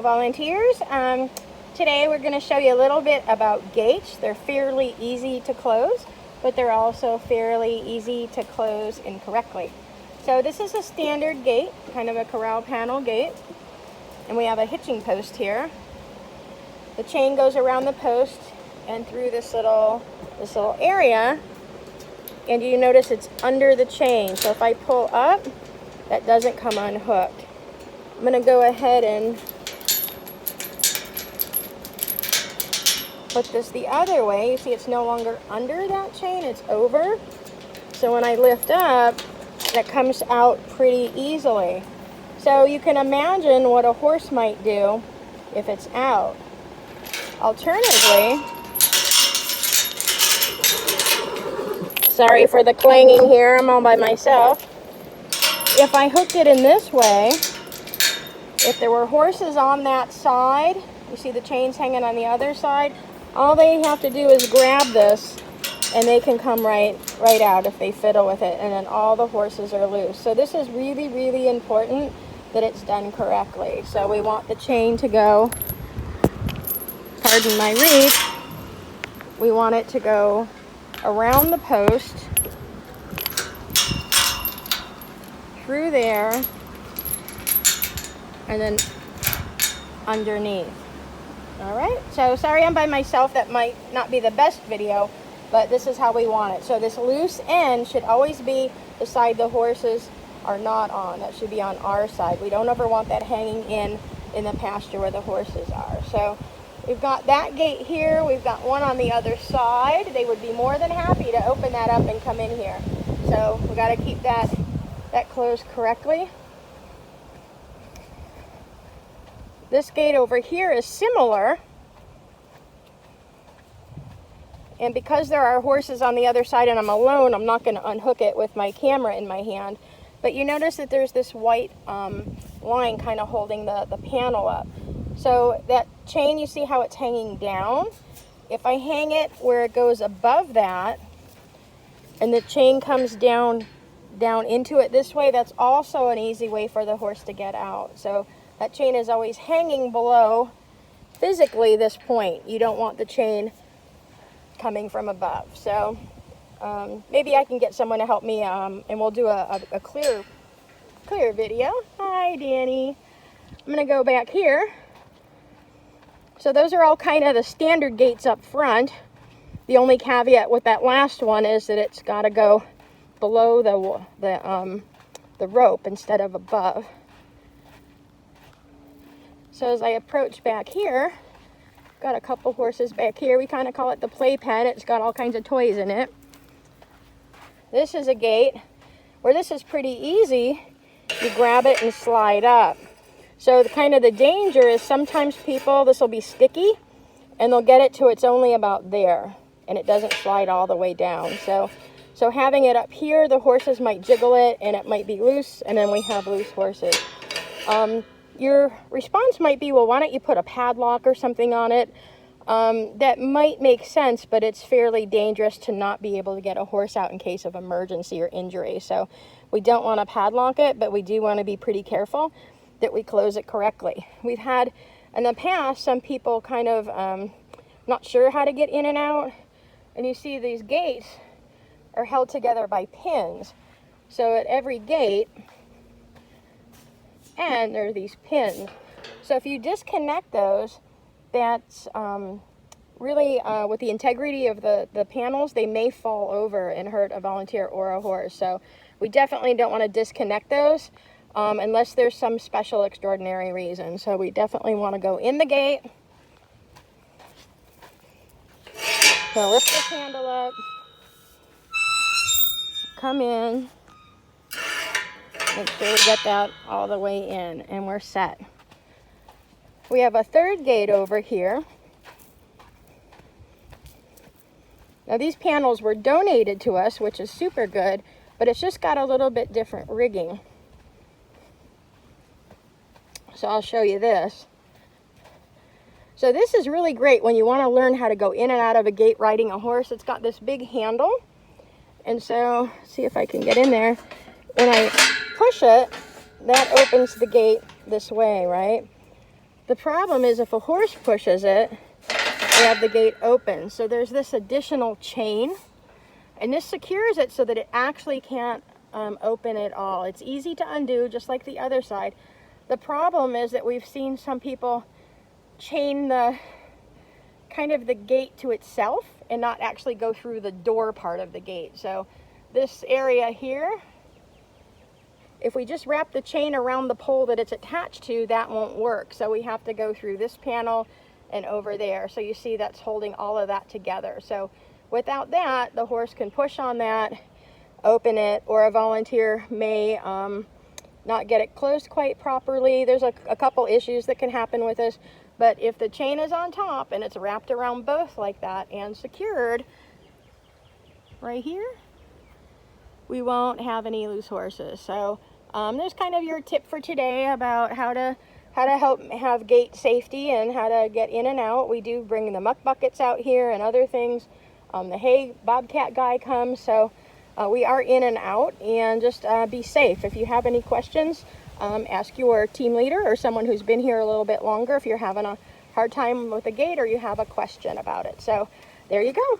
volunteers. Today we're going to show you a little bit about gates. They're fairly easy to close, but they're also fairly easy to close incorrectly. So this is a standard gate, kind of a corral panel gate, and we have a hitching post here. The chain goes around the post and through this little area, and you notice it's under the chain. So if I pull up, that doesn't come unhooked. I'm going to go ahead and put this the other way. You see it's no longer under that chain, it's over. So when I lift up, that comes out pretty easily. So you can imagine what a horse might do if it's out. Alternatively, sorry for the clanging here, I'm all by myself. If I hooked it in this way, if there were horses on that side, you see the chains hanging on the other side, all they have to do is grab this and they can come right out if they fiddle with it, and then all the horses are loose. So this is really, really important that it's done correctly. So we want the chain to go, pardon my reach, we want it to go around the post, through there, and then underneath. All right, so sorry I'm by myself. That might not be the best video, but this is how we want it. So this loose end should always be the side the horses are not on. That should be on our side. We don't ever want that hanging in the pasture where the horses are. So we've got that gate here. We've got one on the other side. They would be more than happy to open that up and come in here. So we got to keep that closed correctly. This gate over here is similar, and because there are horses on the other side and I'm alone, I'm not going to unhook it with my camera in my hand. But you notice that there's this white line kind of holding the panel up. So that chain, you see how it's hanging down? If I hang it where it goes above that, and the chain comes down into it this way, that's also an easy way for the horse to get out. So that chain is always hanging below physically this point. You don't want the chain coming from above. So maybe I can get someone to help me and we'll do a clear video. Hi, Danny. I'm going to go back here. So those are all kind of the standard gates up front. The only caveat with that last one is that it's got to go below the rope instead of above. So as I approach back here, got a couple horses back here. We kind of call it the play pen. It's got all kinds of toys in it. This is a gate where this is pretty easy. You grab it and slide up. So the danger is sometimes this will be sticky and they'll get it to it's only about there and it doesn't slide all the way down. So having it up here, the horses might jiggle it and it might be loose, and then we have loose horses. Your response might be, well, why don't you put a padlock or something on it? That might make sense, but it's fairly dangerous to not be able to get a horse out in case of emergency or injury. So we don't want to padlock it, but we do want to be pretty careful that we close it correctly. We've had, in the past, some people kind of not sure how to get in and out. And you see these gates are held together by pins. So at every gate, and there are these pins. So if you disconnect those, that's really, with the integrity of the panels, they may fall over and hurt a volunteer or a horse. So we definitely don't want to disconnect those unless there's some special extraordinary reason. So we definitely want to go in the gate. So lift this handle up, come in, make sure we get that all the way in, and we're set. We have a third gate over here. Now these panels were donated to us, which is super good, but it's just got a little bit different rigging. So I'll show you this. So this is really great when you want to learn how to go in and out of a gate riding a horse. It's got this big handle, and so see if I can get in there. When I push it, that opens the gate this way, right? The problem is if a horse pushes it, we have the gate open. So there's this additional chain, and this secures it so that it actually can't open at all. It's easy to undo, just like the other side. The problem is that we've seen some people chain the kind of the gate to itself and not actually go through the door part of the gate. So this area here, if we just wrap the chain around the pole that it's attached to, that won't work. So we have to go through this panel and over there. So you see that's holding all of that together. So without that, the horse can push on that, open it, or a volunteer may not get it closed quite properly. There's a couple issues that can happen with this. But if the chain is on top and it's wrapped around both like that and secured right here, we won't have any loose horses. So there's kind of your tip for today about how to help have gate safety and how to get in and out. We do bring the muck buckets out here and other things. The hay bobcat guy comes, so we are in and out, and just be safe. If you have any questions, ask your team leader or someone who's been here a little bit longer if you're having a hard time with the gate or you have a question about it. So there you go.